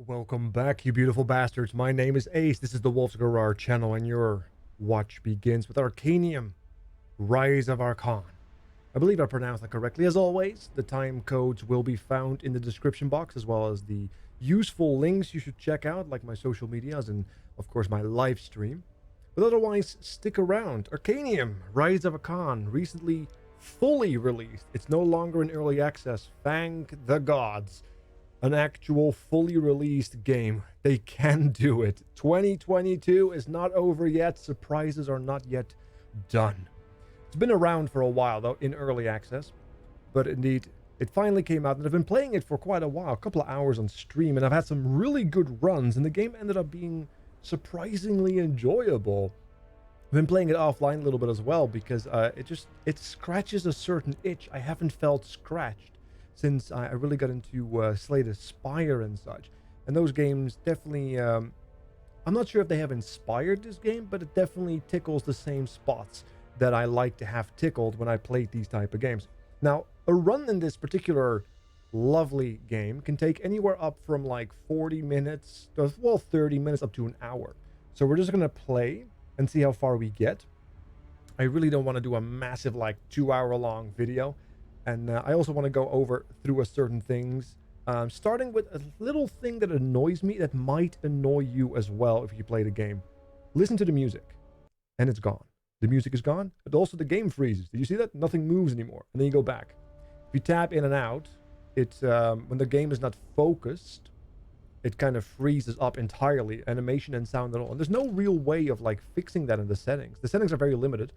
Welcome back, you beautiful bastards. My name is Ace. This is the Wolf's Garage channel, and your watch begins with Arcanium, Rise of Arkhan. I believe I pronounced that correctly. As always, the time codes will be found in the description box, as well as the useful links you should check out, like my social medias and, of course, my live stream. But otherwise, stick around. Arcanium, Rise of Arkhan, recently fully released. It's no longer in early access. Thank the gods. An actual fully released game. They can do it. 2022 is not over yet. Surprises are not yet done. It's been around for a while, though, in early access. But indeed, it finally came out, and I've been playing it for quite a while, a couple of hours on stream, and I've had some really good runs, and the game ended up being surprisingly enjoyable. I've been playing it offline a little bit as well, because it scratches a certain itch I haven't felt scratched since I really got into Slay the Spire and such. And those games definitely, I'm not sure if they have inspired this game, but it definitely tickles the same spots that I like to have tickled when I played these type of games. Now, a run in this particular lovely game can take anywhere up from like 40 minutes, well, 30 minutes up to an hour. So we're just going to play and see how far we get. I really don't want to do a massive like 2-hour long video. And I also want to go over through a certain things, starting with a little thing that annoys me that might annoy you as well if you play the game. Listen to the music, and it's gone. The music is gone, but also the game freezes. Did you see that? Nothing moves anymore, and then you go back. If you tap in and out, it's when the game is not focused, it kind of freezes up entirely, animation and sound and all. And there's no real way of like fixing that in the settings. The settings are very limited.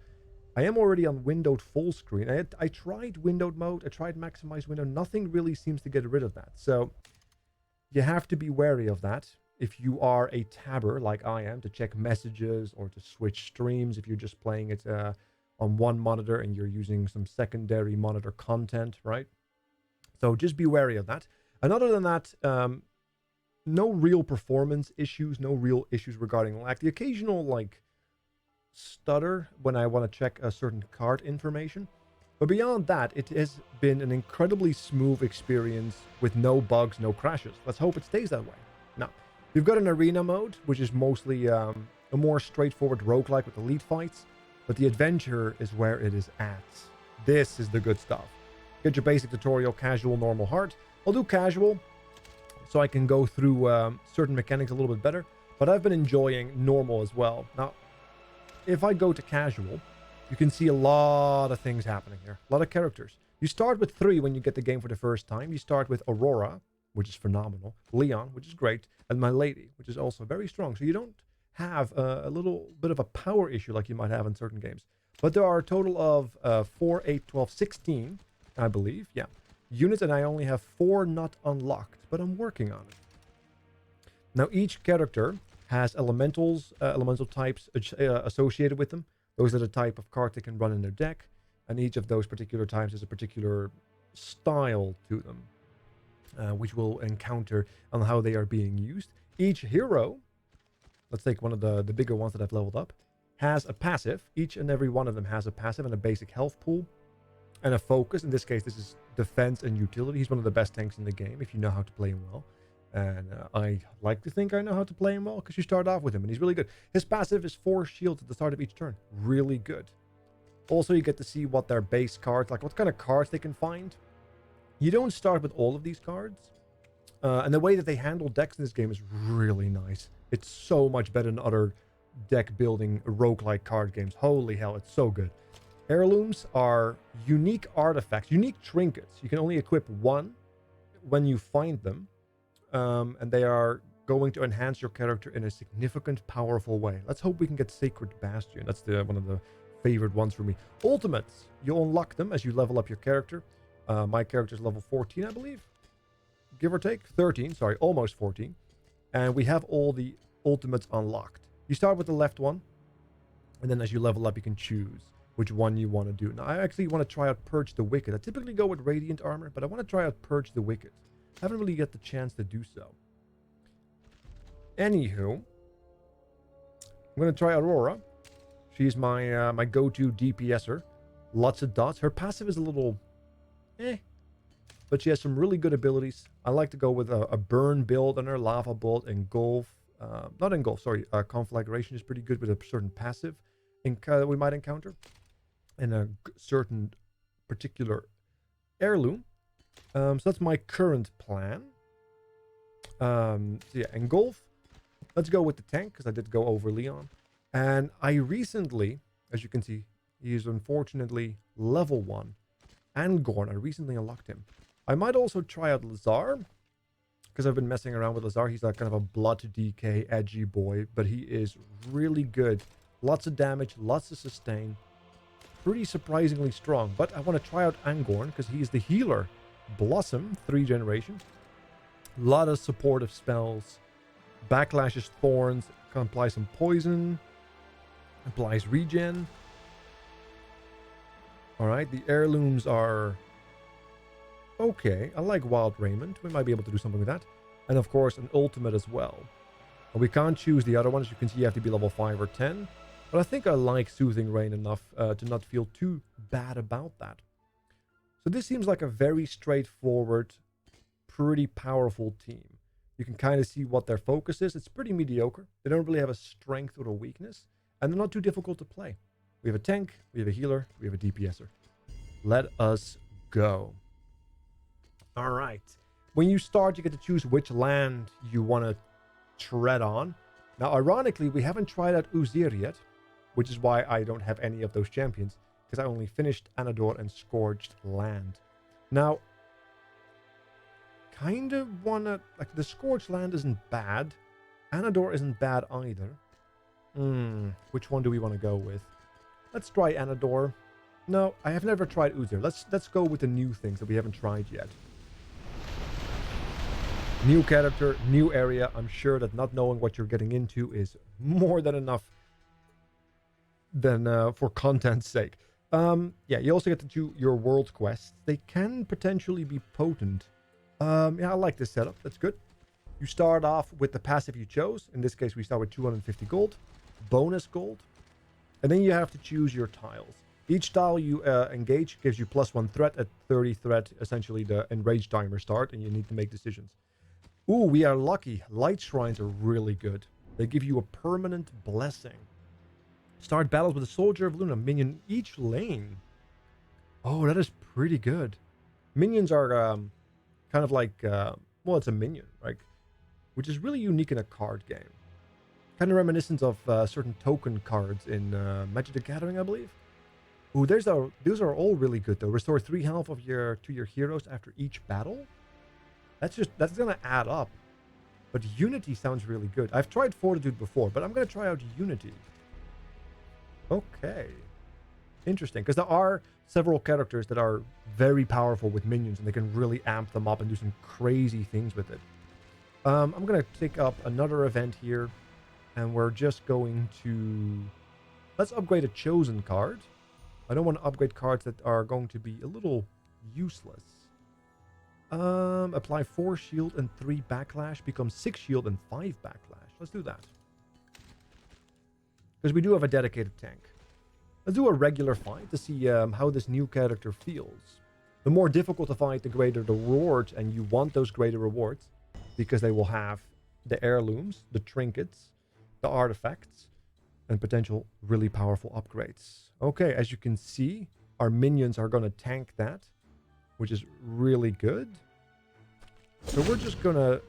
I am already on windowed full screen. I tried windowed mode. I tried maximize window. Nothing really seems to get rid of that. So you have to be wary of that. If you are a tabber like I am, to check messages or to switch streams, if you're just playing it on one monitor and you're using some secondary monitor content, right? So just be wary of that. And other than that, no real performance issues, no real issues regarding lag. The occasional like stutter when I want to check a certain card information, but beyond that, it has been an incredibly smooth experience with no bugs, no crashes. Let's hope it stays that way. Now, we've got an arena mode, which is mostly a more straightforward roguelike with elite fights, but the adventure is where it is at. This is the good stuff. Get your basic tutorial, casual, normal, hard. I'll do casual so I can go through certain mechanics a little bit better, but I've been enjoying normal as well. Now, if I go to casual, you can see a lot of things happening here. A lot of characters. You start with 3 when you get the game for the first time. You start with Aurora, which is phenomenal. Leon, which is great. And My Lady, which is also very strong. So you don't have a little bit of a power issue like you might have in certain games. But there are a total of 4, 8, 12, 16, I believe. Yeah. Units, and I only have 4 not unlocked. But I'm working on it. Now, each character has elemental types associated with them. Those are the type of card they can run in their deck, and each of those particular types has a particular style to them, which we'll encounter on how they are being used. Each hero, let's take one of the bigger ones that I've leveled up, has a passive. Each and every one of them has a passive and a basic health pool and a focus. In this case, this is defense and utility. He's one of the best tanks in the game if you know how to play him well. And I like to think I know how to play him well, because you start off with him and he's really good. His passive is 4 shields at the start of each turn. Really good. Also, you get to see what their base cards, like what kind of cards they can find. You don't start with all of these cards. And the way that they handle decks in this game is really nice. It's so much better than other deck building roguelike card games. Holy hell, it's so good. Heirlooms are unique artifacts, unique trinkets. You can only equip 1 when you find them. And they are going to enhance your character in a significant, powerful way. Let's hope we can get Sacred Bastion. That's one of the favorite ones for me. Ultimates, you unlock them as you level up your character. My character is level 14, I believe. Give or take. 13, sorry, almost 14. And we have all the ultimates unlocked. You start with the left one, and then as you level up, you can choose which one you want to do. Now, I actually want to try out Purge the Wicked. I typically go with Radiant Armor, but I want to try out Purge the Wicked. Haven't really got the chance to do so. Anywho, I'm going to try Aurora. She's my my go-to DPSer. Lots of dots. Her passive is a little but she has some really good abilities. I like to go with a burn build and a lava build. Engulf, not engulf, sorry. Conflagration is pretty good with a certain passive we might encounter. And a certain particular heirloom. So that's my current plan. So yeah, engulf. Let's go with the tank, because I did go over Leon. And I recently, as you can see, he is unfortunately level 1. Angorn, I recently unlocked him. I might also try out Lazar, because I've been messing around with Lazar. He's like kind of a blood DK, edgy boy, but he is really good. Lots of damage, lots of sustain. Pretty surprisingly strong. But I want to try out Angorn, because he's the healer. Blossom, 3 generation. A lot of supportive spells. Backlashes thorns, can apply some poison. Applies regen. Alright, the heirlooms are okay. I like Wild Raiment. We might be able to do something with that. And of course, an ultimate as well. And we can't choose the other ones. You can see you have to be level 5 or 10. But I think I like Soothing Rain enough to not feel too bad about that. So this seems like a very straightforward, pretty powerful team. You can kind of see what their focus is. It's pretty mediocre. They don't really have a strength or a weakness. And they're not too difficult to play. We have a tank, we have a healer, we have a DPSer. Let us go. All right. When you start, you get to choose which land you want to tread on. Now, ironically, we haven't tried out Uzir yet, which is why I don't have any of those champions, because I only finished Anador and Scourged Land. Now, kind of want to... Like, the Scourged Land isn't bad. Anador isn't bad either. Which one do we want to go with? Let's try Anador. No, I have never tried Uzir. Let's go with the new things that we haven't tried yet. New character, new area. I'm sure that not knowing what you're getting into is more than enough than for content's sake. Yeah, you also get to do your world quests. They can potentially be potent. Yeah, I like this setup. That's good. You start off with the passive you chose. In this case, we start with 250 gold. Bonus gold. And then you have to choose your tiles. Each tile you engage gives you +1 threat. At 30 threat, essentially the enrage timer start, and you need to make decisions. Ooh, we are lucky. Light shrines are really good. They give you a permanent blessing. Start battles with a soldier of Luna. Minion each lane. Oh, that is pretty good. Minions are kind of like... well, it's a minion, right? Which is really unique in a card game. Kind of reminiscent of certain token cards in Magic the Gathering, I believe. Ooh, those are all really good, though. Restore 3 health to your heroes after each battle. That's gonna add up. But Unity sounds really good. I've tried Fortitude before, but I'm gonna try out Unity. Okay. Interesting, because there are several characters that are very powerful with minions, and they can really amp them up and do some crazy things with it. I'm gonna take up another event here, and we're just going to... Let's upgrade a chosen card. I don't want to upgrade cards that are going to be a little useless. Apply 4 shield and 3 backlash. Become 6 shield and 5 backlash. Let's do that. Because we do have a dedicated tank. Let's do a regular fight to see how this new character feels. The more difficult the fight, the greater the rewards. And you want those greater rewards. Because they will have the heirlooms, the trinkets, the artifacts, and potential really powerful upgrades. Okay, as you can see, our minions are going to tank that, which is really good. So we're just going to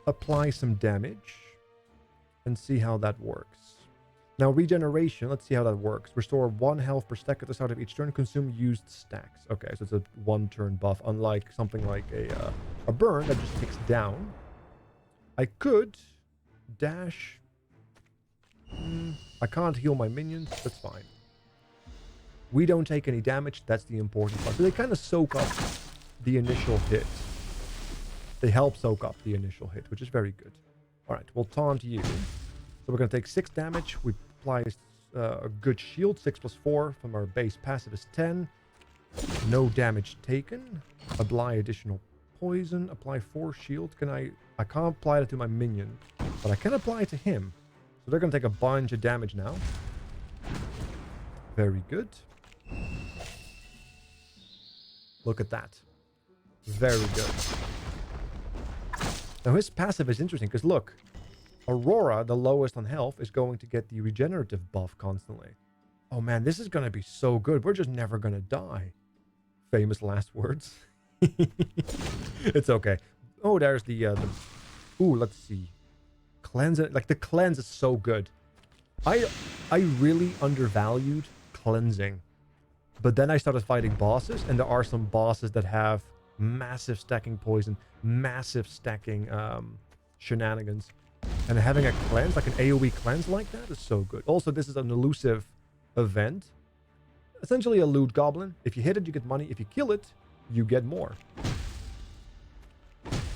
apply some damage and see how that works. Now, regeneration, let's see how that works. Restore 1 health per stack at the start of each turn. Consume used stacks. Okay, so it's a 1-turn buff, unlike something like a burn that just ticks down. I could dash. I can't heal my minions. That's fine. We don't take any damage. That's the important part. So they kind of soak up the initial hit. They help soak up the initial hit, which is very good. All right, we'll taunt you. So we're going to take 6 damage. We apply a good shield. 6 + 4 from our base passive is 10. No damage taken. Apply additional poison. Apply 4 shield. I can't apply it to my minion, but I can apply it to him. So they're going to take a bunch of damage now. Very good. Look at that. Very good. Now his passive is interesting because look, Aurora, the lowest on health, is going to get the regenerative buff constantly. Oh man, this is going to be so good. We're just never going to die. Famous last words. It's okay. Oh, there's the ooh, let's see. Cleanse it. Like the cleanse is so good. I really undervalued cleansing. But then I started fighting bosses, and there are some bosses that have massive stacking poison, massive stacking shenanigans. And having a cleanse, like an AoE cleanse like that, is so good. Also, this is an elusive event. Essentially a loot goblin. If you hit it, you get money. If you kill it, you get more.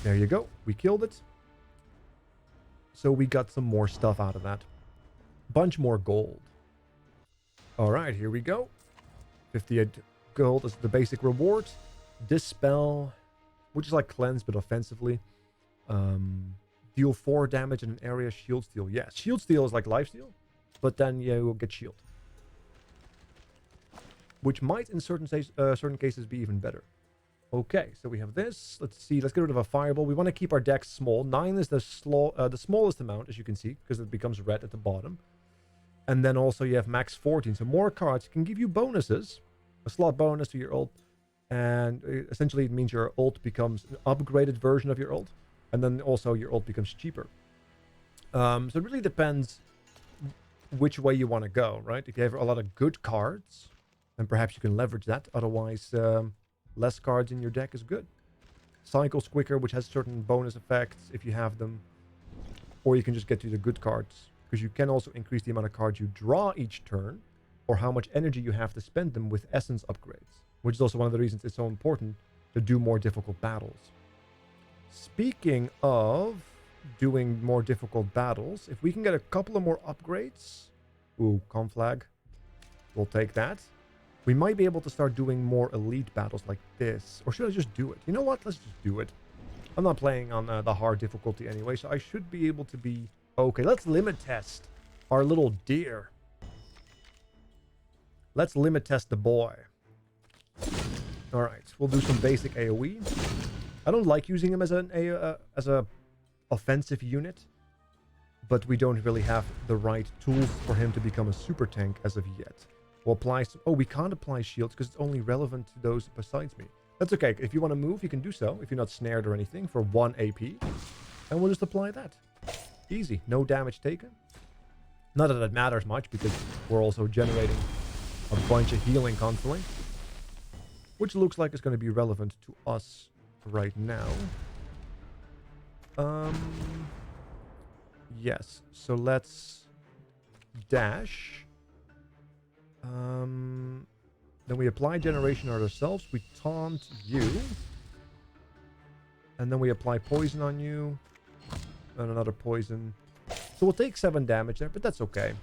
There you go. We killed it. So we got some more stuff out of that. Bunch more gold. All right, here we go. 58 gold is the basic reward. Dispel, which is like cleanse, but offensively. Deal 4 damage in an area. Shield steal. Yeah, shield steal is like life steal, but then you will get shield. Which might, in certain cases, be even better. Okay, so we have this. Let's see. Let's get rid of a fireball. We want to keep our decks small. 9 is the smallest amount, as you can see, because it becomes red at the bottom. And then also you have max 14. So more cards can give you bonuses. A slot bonus to your ult. And essentially it means your ult becomes an upgraded version of your ult. And then also your ult becomes cheaper. So it really depends which way you want to go, right? If you have a lot of good cards, then perhaps you can leverage that. Otherwise, less cards in your deck is good. Cycles quicker, which has certain bonus effects if you have them. Or you can just get to the good cards. Because you can also increase the amount of cards you draw each turn, or how much energy you have to spend them with essence upgrades, which is also one of the reasons it's so important to do more difficult battles. Speaking of doing more difficult battles, if we can get a couple of more upgrades, ooh, conflag, we'll take that. We might be able to start doing more elite battles like this, or should I just do it? You know what? Let's just do it. I'm not playing on the hard difficulty anyway, so I should be able to be okay. Let's limit test our little deer. Let's limit test the boy. All right, we'll do some basic AoE. I don't like using him as a offensive unit, but we don't really have the right tools for him to become a super tank as of yet. We'll apply some... Oh, we can't apply shields because it's only relevant to those besides me. That's okay. If you want to move, you can do so if you're not snared or anything for 1 AP. And we'll just apply that. Easy. No damage taken. Not that it matters much because we're also generating a bunch of healing constantly, which looks like it's going to be relevant to us right now. Yes. So let's dash. Then we apply generation on ourselves. We taunt you. And then we apply poison on you. And another poison. So we'll take 7 damage there, but that's okay.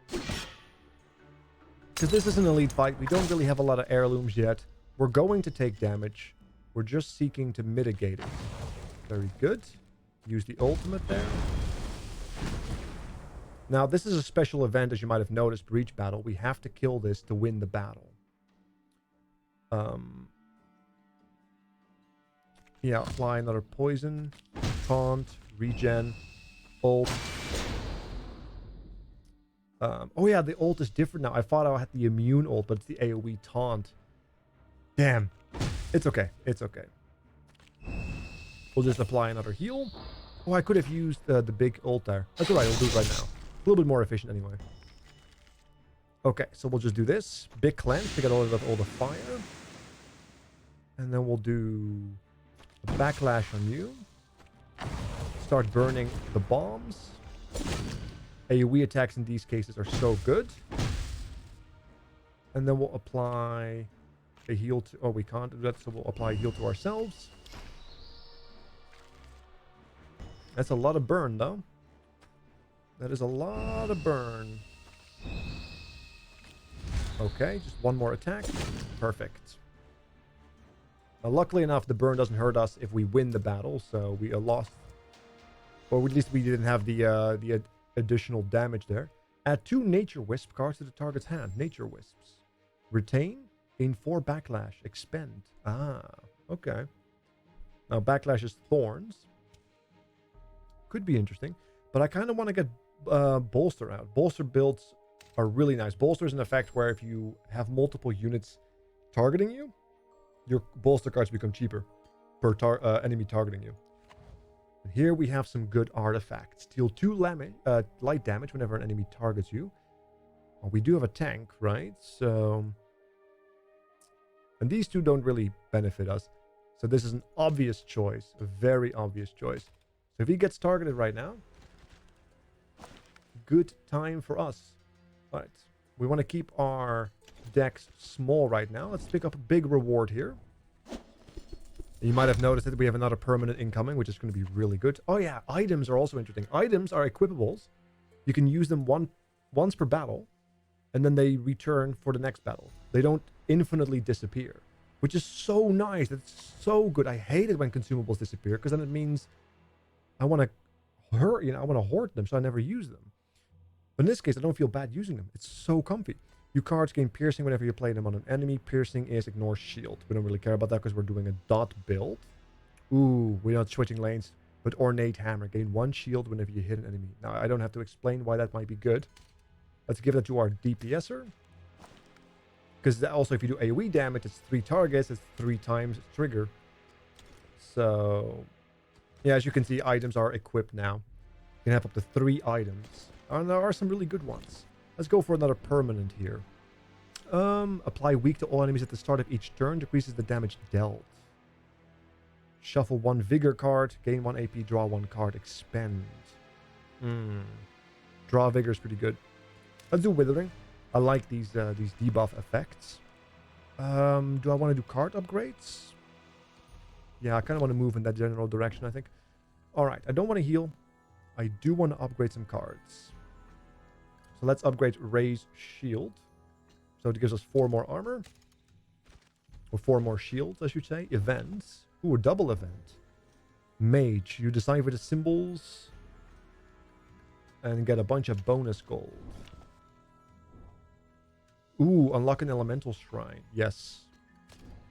Because this is an elite fight. We don't really have a lot of heirlooms yet. We're going to take damage. We're just seeking to mitigate it. Very good. Use the ultimate there. Now, this is a special event, as you might have noticed, Breach Battle. We have to kill this to win the battle. Yeah, apply another poison. Taunt. Regen. Ult. Oh yeah, the ult is different now. I thought I had the immune ult, but it's the AoE taunt. Damn. It's okay. It's okay. We'll just apply another heal. Oh, I could have used the big ult there. That's alright, I'll do it right now. A little bit more efficient anyway. Okay, so we'll just do this. Big cleanse to get rid of all the fire. And then we'll do a backlash on you. Start burning the bombs. AoE attacks in these cases are so good. And then we'll apply a heal to... Oh, we can't do that, so we'll apply a heal to ourselves. That's a lot of burn, though. That is a lot of burn. Okay, just one more attack. Perfect. Luckily enough, the burn doesn't hurt us if we win the battle, so we lost... Or at least we didn't have the additional damage there. Add 2 Nature Wisp cards to the target's hand. Nature Wisps. Retain. Gain 4 backlash. Expend. Ah, okay. Now, Backlash's Thorns could be interesting, but I kind of want to get Bolster out. Bolster builds are really nice. Bolster is an effect where if you have multiple units targeting you, your bolster cards become cheaper per enemy targeting you. And here we have some good artifacts. Deal 2 light damage whenever an enemy targets you. Well, we do have a tank, right? So... And these two don't really benefit us. So this is an obvious choice. A very obvious choice. So if he gets targeted right now, good time for us. All right. We want to keep our decks small right now. Let's pick up a big reward here. You might have noticed that we have another permanent incoming, which is going to be really good. Oh yeah, items are also interesting. Items are equipables. You can use them once per battle, and then they return for the next battle. They don't infinitely disappear, which is so nice. That's so good. I hate it when consumables disappear, because then it means I want to I want to hoard them, so I never use them. But in this case, I don't feel bad using them. It's so comfy. You cards gain piercing whenever you play them on an enemy. Piercing is ignore shield. We don't really care about that because we're doing a dot build. Ooh, we're not switching lanes. But ornate hammer. Gain 1 shield whenever you hit an enemy. Now, I don't have to explain why that might be good. Let's give that to our DPSer. Because also, if you do AoE damage, it's 3 targets. It's 3 times trigger. So, yeah, as you can see, items are equipped now. You can have up to 3 items. And there are some really good ones. Let's go for another permanent here. Apply weak to all enemies at the start of each turn. Decreases the damage dealt. Shuffle 1 vigor card. Gain 1 AP. Draw 1 card. Expend. Draw vigor is pretty good. Let's do withering. I like these debuff effects. Do I want to do card upgrades? Yeah, I kind of want to move in that general direction, I think. Alright, I don't want to heal. I do want to upgrade some cards. So let's upgrade Raise Shield. So it gives us 4 more armor. Or 4 more shields, I should say. Events. Ooh, a double event. Mage. You decipher the symbols. And get a bunch of bonus gold. Ooh, unlock an elemental shrine. Yes.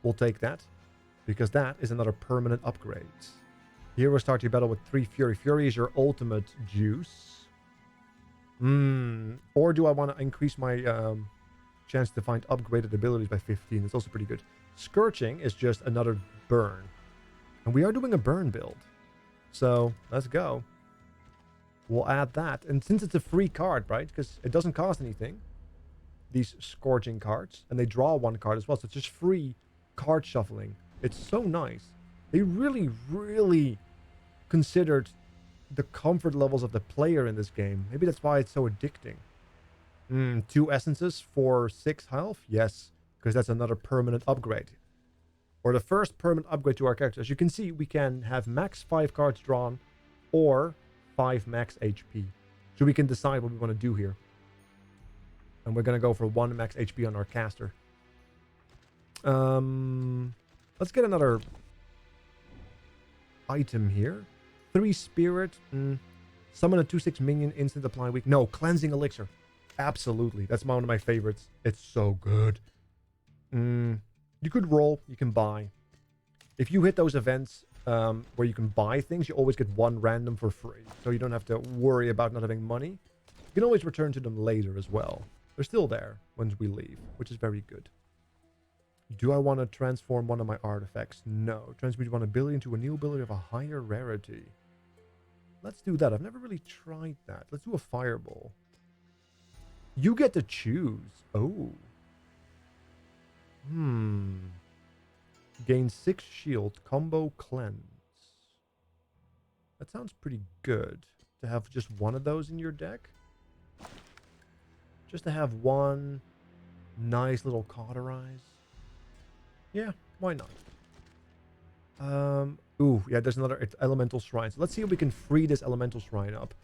We'll take that. Because that is another permanent upgrade. Hero start your battle with 3 Fury. Fury is your ultimate juice. Or do I want to increase my chance to find upgraded abilities by 15? It's also pretty good. Scorching is just another burn. And we are doing a burn build. So, let's go. We'll add that. And since it's a free card, right? Because it doesn't cost anything. These Scorching cards. And they draw 1 card as well. So it's just free card shuffling. It's so nice. They really, really considered the comfort levels of the player in this game. Maybe that's why it's so addicting. 2 essences for 6 health? Yes, because that's another permanent upgrade. Or the first permanent upgrade to our character. As you can see, we can have max 5 cards drawn or 5 max HP. So we can decide what we want to do here. And we're going to go for 1 max HP on our caster. Let's get another item here. 3 spirit. Summon a 2/6 minion. Instant apply weak. No, cleansing elixir. Absolutely. That's one of my favorites. It's so good. You could roll. You can buy. If you hit those events where you can buy things, you always get 1 random for free. So you don't have to worry about not having money. You can always return to them later as well. They're still there once we leave, which is very good. Do I want to transform one of my artifacts? No. Transmute one ability into a new ability of a higher rarity. Let's do that. I've never really tried that. Let's do a fireball. You get to choose. Oh. Gain 6 shield. Combo cleanse. That sounds pretty good. To have just 1 of those in your deck. Just to have 1 nice little cauterize. Yeah, why not? Ooh, yeah, there's another elemental shrine. So let's see if we can free this elemental shrine up.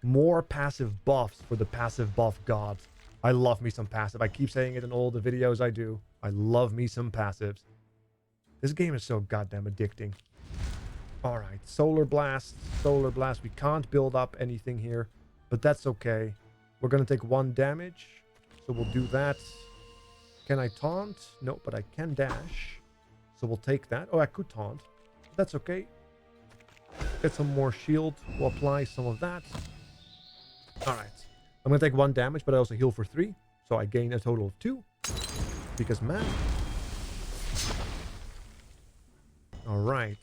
More passive buffs for the passive buff god. I love me some passive. I keep saying it in all the videos I do. I love me some passives. This game is so goddamn addicting. Alright, Solar Blast. Solar Blast. We can't build up anything here, but that's okay. We're going to take 1 damage. So we'll do that. Can I taunt? No, but I can dash. So we'll take that. Oh, I could taunt. That's okay. Get some more shield. We'll apply some of that. Alright. I'm going to take 1 damage, but I also heal for 3. So I gain a total of 2. Because man. Alright.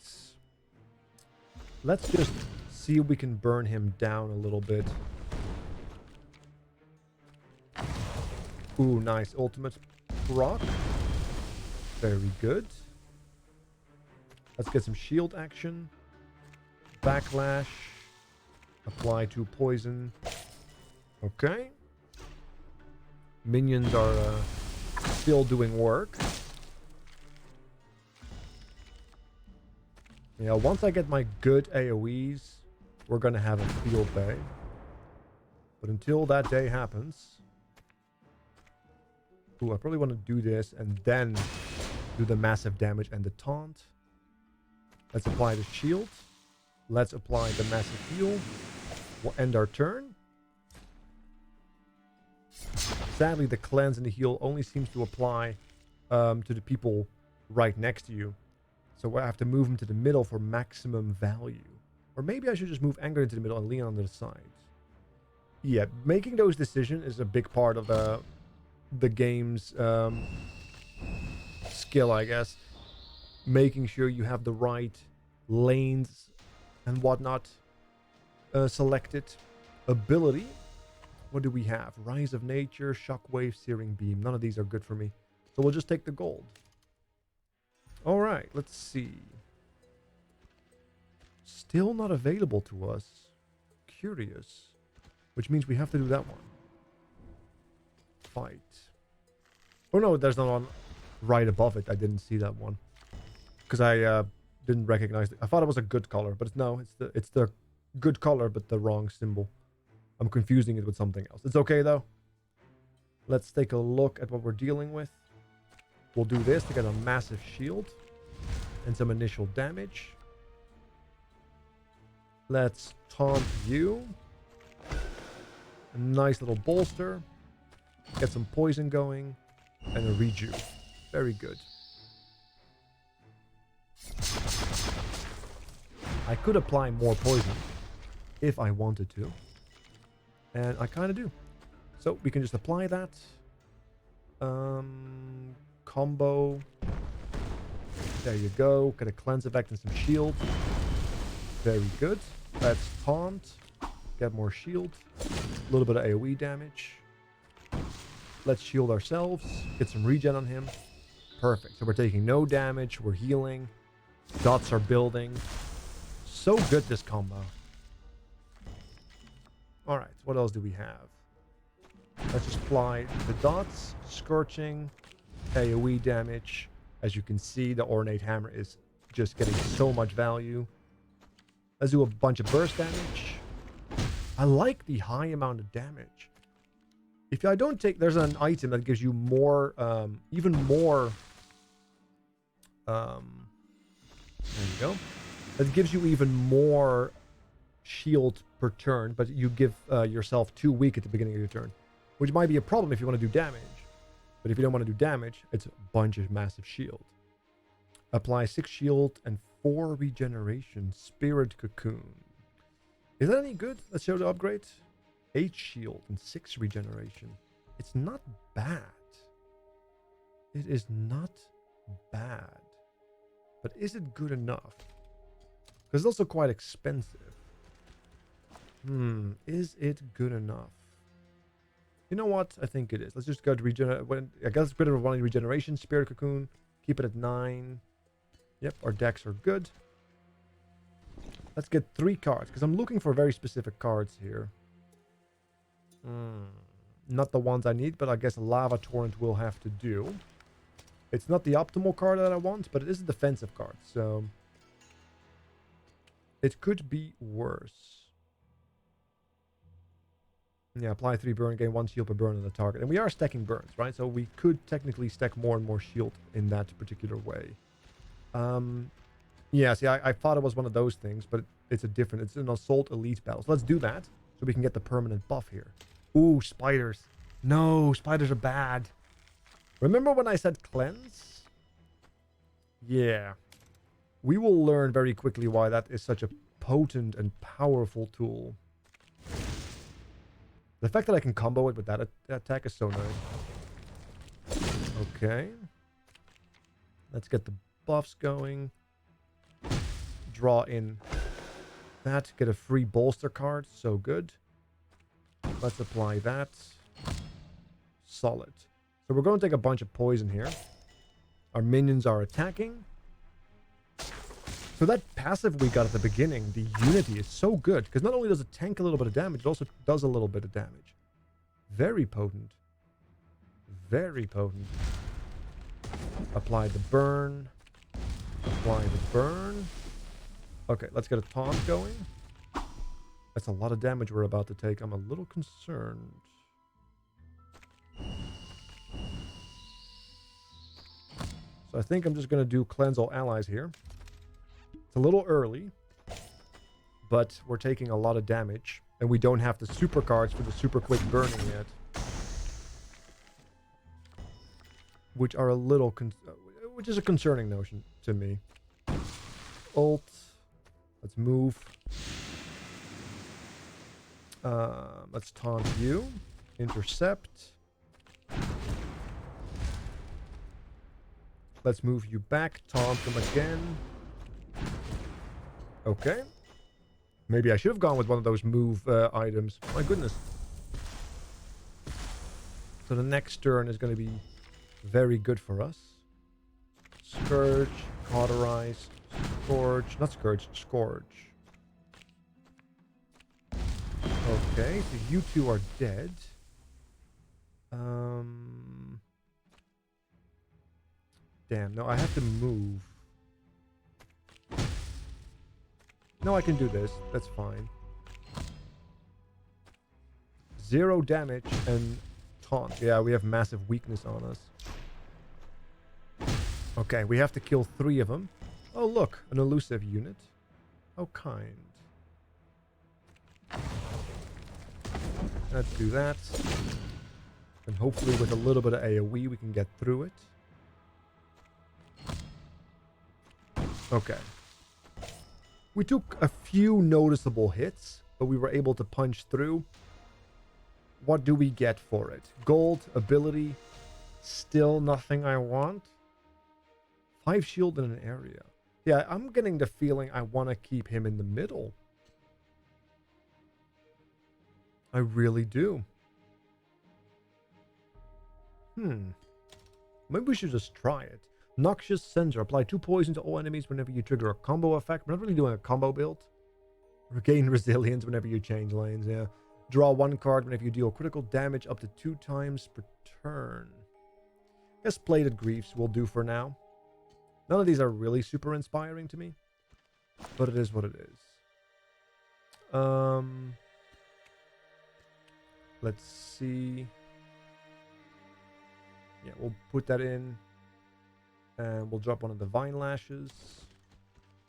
Let's just see if we can burn him down a little bit. Ooh, nice. Ultimate proc. Very good. Let's get some shield action. Backlash. Apply to poison. Okay. Minions are still doing work. Yeah, once I get my good AoEs, we're gonna have a field day. But until that day happens... Ooh, I probably want to do this and then do the massive damage and the taunt. Let's apply the shield. Let's apply the massive heal. We'll end our turn. Sadly, the cleanse and the heal only seems to apply to the people right next to you. So I have to move them to the middle for maximum value. Or maybe I should just move Anger into the middle and Leon on the sides. Yeah, making those decisions is a big part of the game's skill, I guess. Making sure you have the right lanes and whatnot selected. Ability. What do we have? Rise of Nature, Shockwave, Searing Beam. None of these are good for me. So we'll just take the gold. Alright, let's see. Still not available to us. Curious. Which means we have to do that one. Fight. Oh no, there's not one right above it. I didn't see that one. Because I didn't recognize it. I thought it was a good color, but no, it's the good color, but the wrong symbol. I'm confusing it with something else. It's okay though. Let's take a look at what we're dealing with. We'll do this to get a massive shield and some initial damage. Let's taunt you. A nice little bolster. Get some poison going. And a reju. Very good. I could apply more poison if I wanted to. And I kind of do. So we can just apply that. Combo. There you go. Get a cleanse effect and some shield. Very good. Let's taunt. Get more shield. A little bit of AoE damage. Let's shield ourselves. Get some regen on him. Perfect. So we're taking no damage. We're healing. Dots are building. So good, this combo. Alright, what else do we have? Let's just apply the dots. Scorching. AoE damage. As you can see, the Ornate Hammer is just getting so much value. Let's do a bunch of burst damage. I like the high amount of damage. If I don't take... There's an item that gives you more... even more... there you go. That gives you even more shield per turn, but you give yourself 2 weak at the beginning of your turn. Which might be a problem if you want to do damage. But if you don't want to do damage, it's a bunch of massive shield. Apply 6 shield and 4 regeneration. Spirit Cocoon. Is that any good? Let's show the upgrade. 8 shield and 6 regeneration. It's not bad. It is not bad. But is it good enough? Because it's also quite expensive. Is it good enough? You know what? I think it is. Let's just go to regenerate. I guess it's better for one regeneration. Spirit Cocoon. Keep it at 9. Yep, our decks are good. Let's get 3 cards, because I'm looking for very specific cards here. Not the ones I need, but I guess Lava Torrent will have to do. It's not the optimal card that I want, but it is a defensive card, so... It could be worse. Yeah, apply 3 burn, gain 1 shield per burn on the target. And we are stacking burns, right? So we could technically stack more and more shield in that particular way. Yeah, see, I thought it was one of those things, but it's an Assault Elite battle. So let's do that, so we can get the permanent buff here. Ooh, spiders. No, spiders are bad. Remember when I said cleanse? Yeah. We will learn very quickly why that is such a potent and powerful tool. The fact that I can combo it with that attack is so nice. Okay. Let's get the buffs going. Draw in that. Get a free bolster card. So good. Let's apply that. Solid. So we're going to take a bunch of poison here. Our minions are attacking. So that passive we got at the beginning, the Unity, is so good. Because not only does it tank a little bit of damage, it also does a little bit of damage. Very potent. Very potent. Apply the burn. Apply the burn. Okay, let's get a taunt going. That's a lot of damage we're about to take. I'm a little concerned. So I think I'm just going to do cleanse all allies here. It's a little early, but we're taking a lot of damage, and we don't have the super cards for the super quick burning yet. Which are a little, which is a concerning notion to me. Ult. Let's move. Let's taunt you. Intercept. Let's move you back. Taunt them again. Okay. Maybe I should have gone with one of those move items. My goodness. So the next turn is going to be very good for us. Scourge, Cauterize, Scourge. Not Scourge, Scourge. Okay, so you two are dead. Damn, no, I have to move. No, I can do this. That's fine. 0 damage and taunt. Yeah, we have massive weakness on us. Okay, we have to kill 3 of them. Oh, look, an elusive unit. How kind. Let's do that. And hopefully with a little bit of AoE we can get through it. Okay. We took a few noticeable hits, but we were able to punch through. What do we get for it? Gold, ability, still nothing I want. 5 shield in an area. Yeah, I'm getting the feeling I want to keep him in the middle. I really do. Maybe we should just try it. Noxious Sensor. Apply 2 poison to all enemies whenever you trigger a combo effect. We're not really doing a combo build. Regain resilience whenever you change lanes, yeah. Draw 1 card whenever you deal critical damage up to 2 times per turn. I guess Plated Griefs will do for now. None of these are really super inspiring to me. But it is what it is. Let's see. Yeah, we'll put that in. And we'll drop one of the Vine Lashes.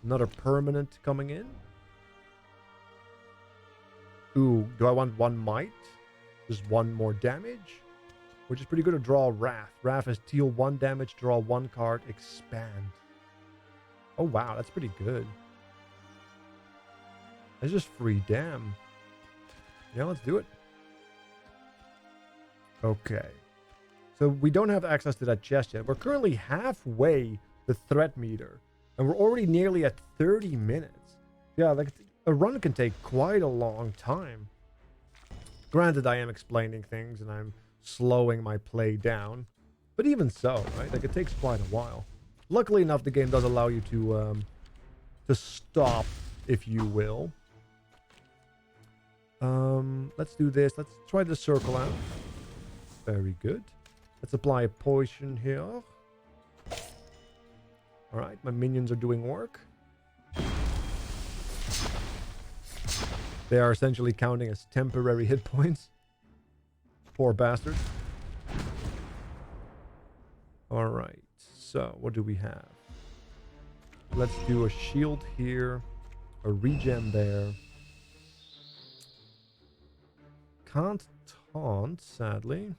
Another permanent coming in. Ooh, do I want 1 might? Just 1 more damage? Which is pretty good to draw Wrath. Wrath is deal 1 damage, draw 1 card, expand. Oh wow, that's pretty good. That's just free damn. Yeah, let's do it. Okay. So we don't have access to that chest yet. We're currently halfway the threat meter. And we're already nearly at 30 minutes. Yeah, like a run can take quite a long time. Granted, I am explaining things and I'm slowing my play down. But even so, right? Like it takes quite a while. Luckily enough, the game does allow you to stop, if you will. Let's do this. Let's try the circle out. Very good. Let's apply a potion here. Alright, my minions are doing work. They are essentially counting as temporary hit points. Poor bastards. Alright, so what do we have? Let's do a shield here. A regen there. Can't taunt, sadly.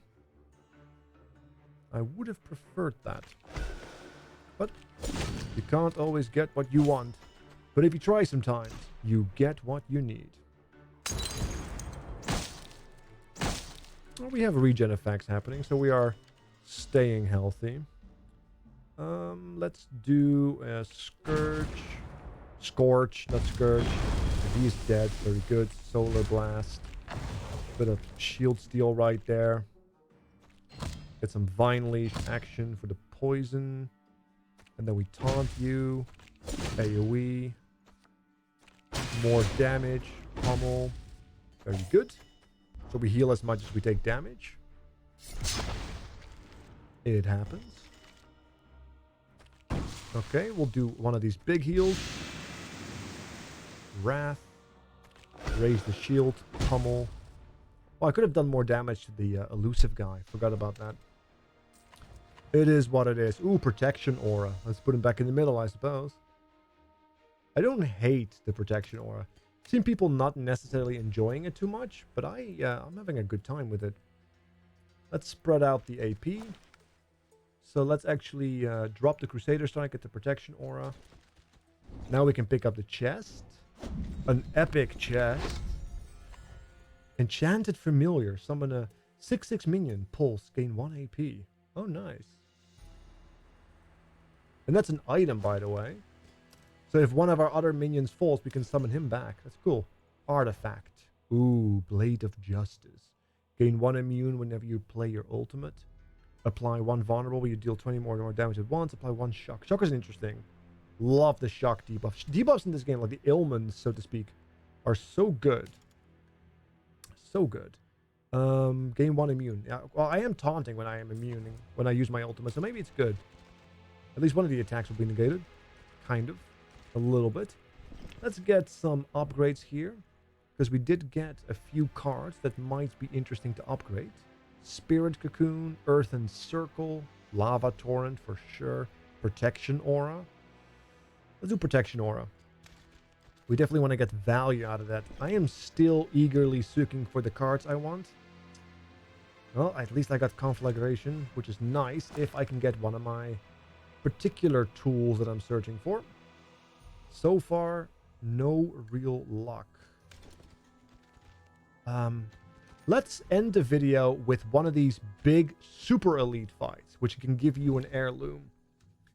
I would have preferred that. But You can't always get what you want, but if you try sometimes, you get what you need. Well, we have regen effects happening, so we are staying healthy. Let's do a Scorch, not Scourge. He's dead, very good. Solar Blast. Bit of Shield Steal right there. Get some Vine Leash action for the poison. And then we taunt you. AoE. More damage. Pummel. Very good. So we heal as much as we take damage. It happens. Okay, we'll do one of these big heals. Wrath. Raise the shield. Pummel. Oh, I could have done more damage to the elusive guy. Forgot about that. It is what it is. Ooh, protection aura. Let's put him back in the middle, I suppose. I don't hate the protection aura. Seen people not necessarily enjoying it too much, but I'm having a good time with it. Let's spread out the AP. So let's actually drop the Crusader Strike at the protection aura. Now we can pick up the chest. An epic chest. Enchanted Familiar. Summon a 6/6 minion. Pulse. Gain 1 AP. Oh, nice. And that's an item, by the way. So if one of our other minions falls, we can summon him back. That's cool. Artifact. Ooh, Blade of Justice. Gain 1 immune whenever you play your ultimate. Apply 1 vulnerable where you deal 20 more damage at once. Apply 1 shock. Shock is interesting. Love the shock debuffs. Debuffs in this game, like the ailments, so to speak, are so good. So good. Gain 1 immune. Yeah, well, I am taunting when I am immune, when I use my ultimate, so maybe it's good. At least one of the attacks will be negated. Kind of. A little bit. Let's get some upgrades here, because we did get a few cards that might be interesting to upgrade. Spirit Cocoon, Earthen Circle, Lava Torrent for sure, Protection Aura. Let's do Protection Aura. We definitely want to get value out of that. I am still eagerly seeking for the cards I want. Well, at least I got Conflagration, which is nice if I can get one of my particular tools that I'm searching for. So far, no real luck. Let's end the video with one of these big super elite fights, which can give you an heirloom.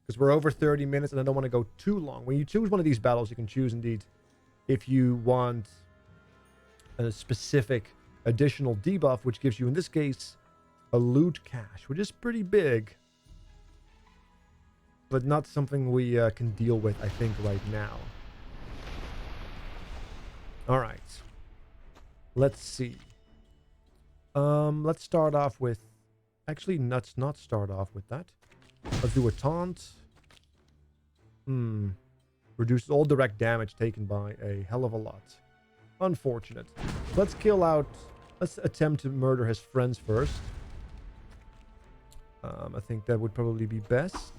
Because we're over 30 minutes and I don't want to go too long. When you choose one of these battles, you can choose indeed if you want a specific additional debuff, which gives you, in this case, a loot cache, which is pretty big. But not something we can deal with, I think, right now. Alright. Let's see. Let's start off with... Actually, let's not start off with that. Let's do a taunt. Reduces all direct damage taken by a hell of a lot. Unfortunate. Let's kill out... Let's attempt to murder his friends first. I think that would probably be best.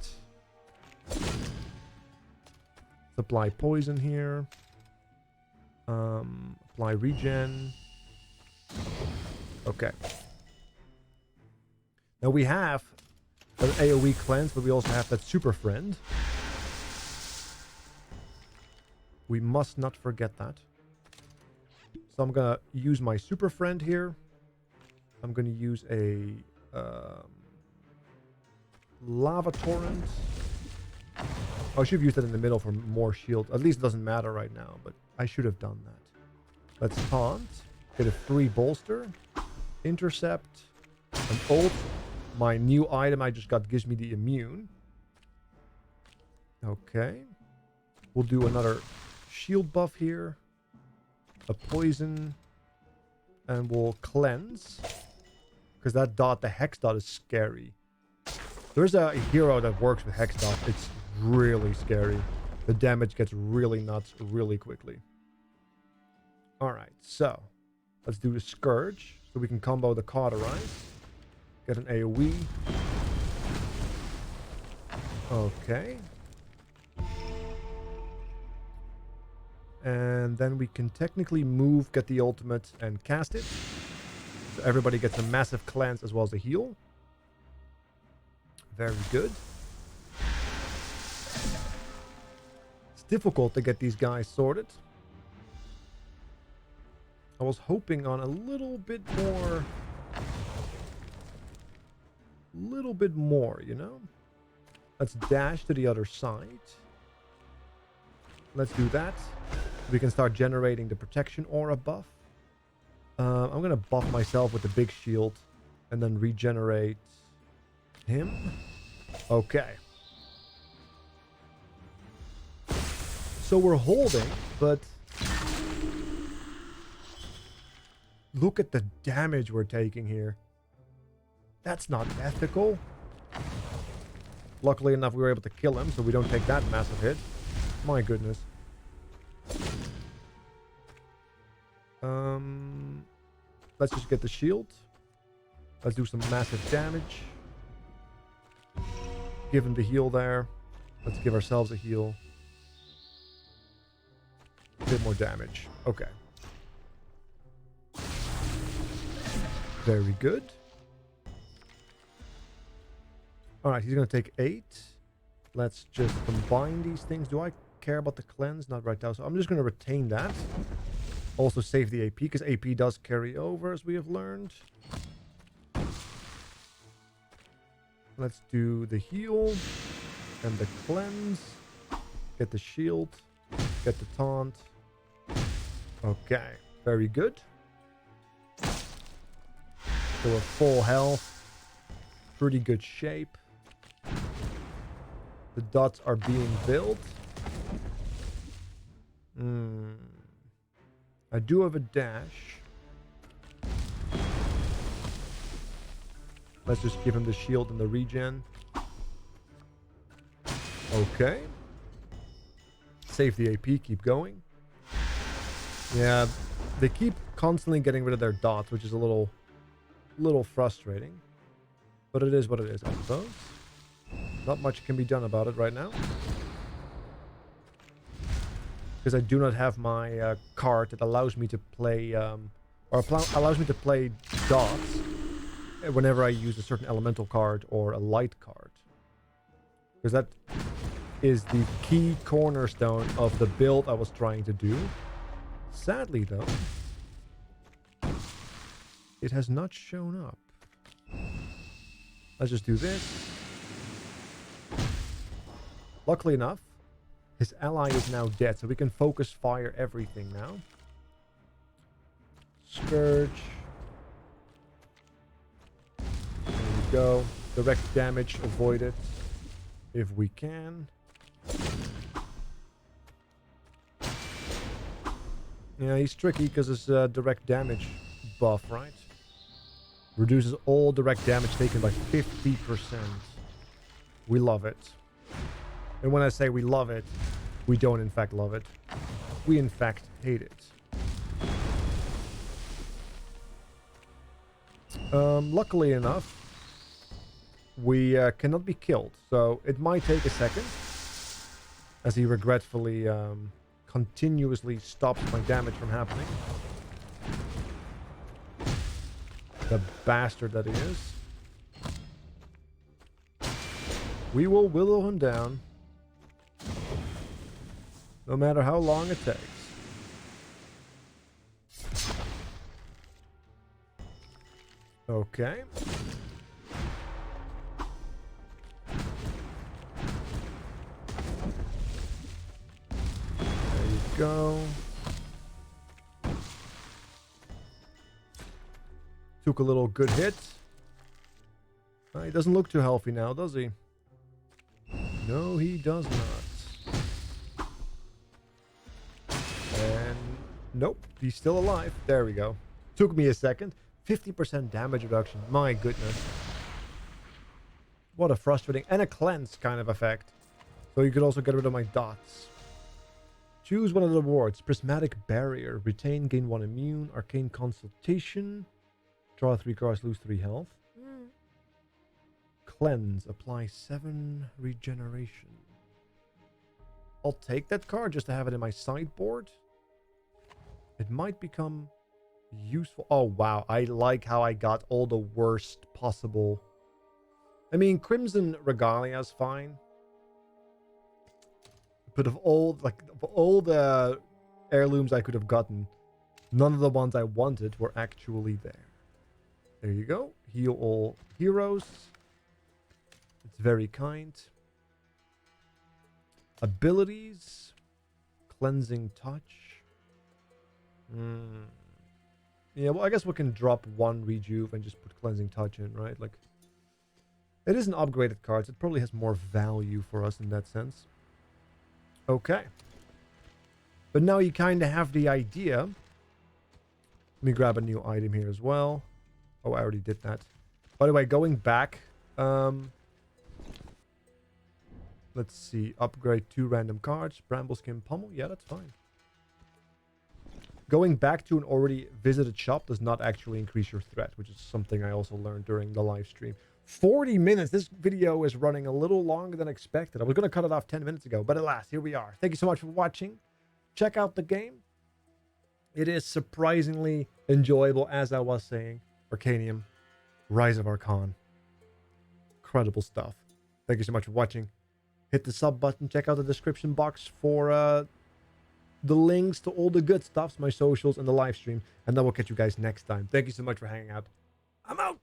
Apply poison here. Apply regen. Okay. Now we have an AoE cleanse, but we also have that super friend. We must not forget that. So I'm gonna use my super friend here. I'm gonna use a lava torrent. Oh, I should have used that in the middle for more shield. At least it doesn't matter right now, but I should have done that. Let's taunt. Get a free bolster. Intercept. An ult. My new item I just got gives me the immune. Okay. We'll do another shield buff here. A poison. And we'll cleanse. Because that dot, the hex dot, is scary. There's a hero that works with hex dot. It's really scary. The damage gets really nuts really quickly. Alright, so let's do the Scourge so we can combo the Cauterize. Get an AoE. Okay. And then we can technically move, get the ultimate, and cast it. So everybody gets a massive cleanse as well as a heal. Very good. difficult to get these guys sorted. I was hoping on a little bit more, you know? Let's dash to the other side. Let's do that. We can start generating the protection aura buff. I'm going to buff myself with the big shield and then regenerate him. Okay. So we're holding, but look at the damage we're taking here. That's not ethical. Luckily enough, we were able to kill him, so we don't take that massive hit. My goodness. Let's just get the shield. Let's do some massive damage. Give him the heal there. Let's give ourselves a heal. A bit more damage. Okay. Very good. Alright, he's going to take 8. Let's just combine these things. Do I care about the cleanse? Not right now. So I'm just going to retain that. Also save the AP, because AP does carry over, as we have learned. Let's do the heal and the cleanse. Get the shield. Get the taunt. Okay, very good. So we're full health. Pretty good shape. The dots are being built. I do have a dash. Let's just give him the shield and the regen. Okay. Save the AP, keep going. Yeah, they keep constantly getting rid of their dots, which is a little frustrating. But it is what it is, I suppose. Not much can be done about it right now. Because I do not have my card that allows me to play, allows me to play dots whenever I use a certain elemental card or a light card. Because that is the key cornerstone of the build I was trying to do. Sadly, though, it has not shown up. Let's just do this. Luckily enough, his ally is now dead, so we can focus fire everything now. Scourge. There we go. Direct damage avoided if we can. Yeah, he's tricky because his direct damage buff, right? Reduces all direct damage taken by 50%. We love it. And when I say we love it, we don't in fact love it. We in fact hate it. Luckily enough, we cannot be killed. So it might take a second. As he regretfully continuously stops my damage from happening. The bastard that he is. We will willow him down. No matter how long it takes. Okay. There you go. Took a little good hit. He doesn't look too healthy now, does he? No, he does not. And nope, he's still alive. There we go. Took me a second. 50% damage reduction. My goodness. What a frustrating and a cleanse kind of effect. So you could also get rid of my dots. Choose one of the rewards. Prismatic Barrier. Retain, gain 1 immune. Arcane Consultation. Draw 3 cards, lose 3 health. Cleanse. Apply 7 regeneration. I'll take that card just to have it in my sideboard. It might become useful. Oh, wow. I like how I got all the worst possible. I mean, Crimson Regalia is fine. But of all the heirlooms I could have gotten, none of the ones I wanted were actually there. There you go. Heal all heroes. It's very kind. Abilities. Cleansing touch. Yeah, well, I guess we can drop one rejuve and just put cleansing touch in, right? Like, it isn't upgraded cards. It probably has more value for us in that sense. Okay. But now you kind of have the idea. Let me grab a new item here as well. Oh, I already did that. By the way, going back, let's see. Upgrade 2 random cards. Brambleskin Pummel. Yeah, that's fine. Going back to an already visited shop does not actually increase your threat, which is something I also learned during the live stream. 40 minutes. This video is running a little longer than expected. I was going to cut it off 10 minutes ago, but alas, here we are. Thank you so much for watching. Check out the game. It is surprisingly enjoyable, as I was saying. Arcanium, Rise of Arkhan. Incredible stuff. Thank you so much for watching. Hit the sub button. Check out the description box for the links to all the good stuffs, my socials, and the live stream. And then we'll catch you guys next time. Thank you so much for hanging out. I'm out.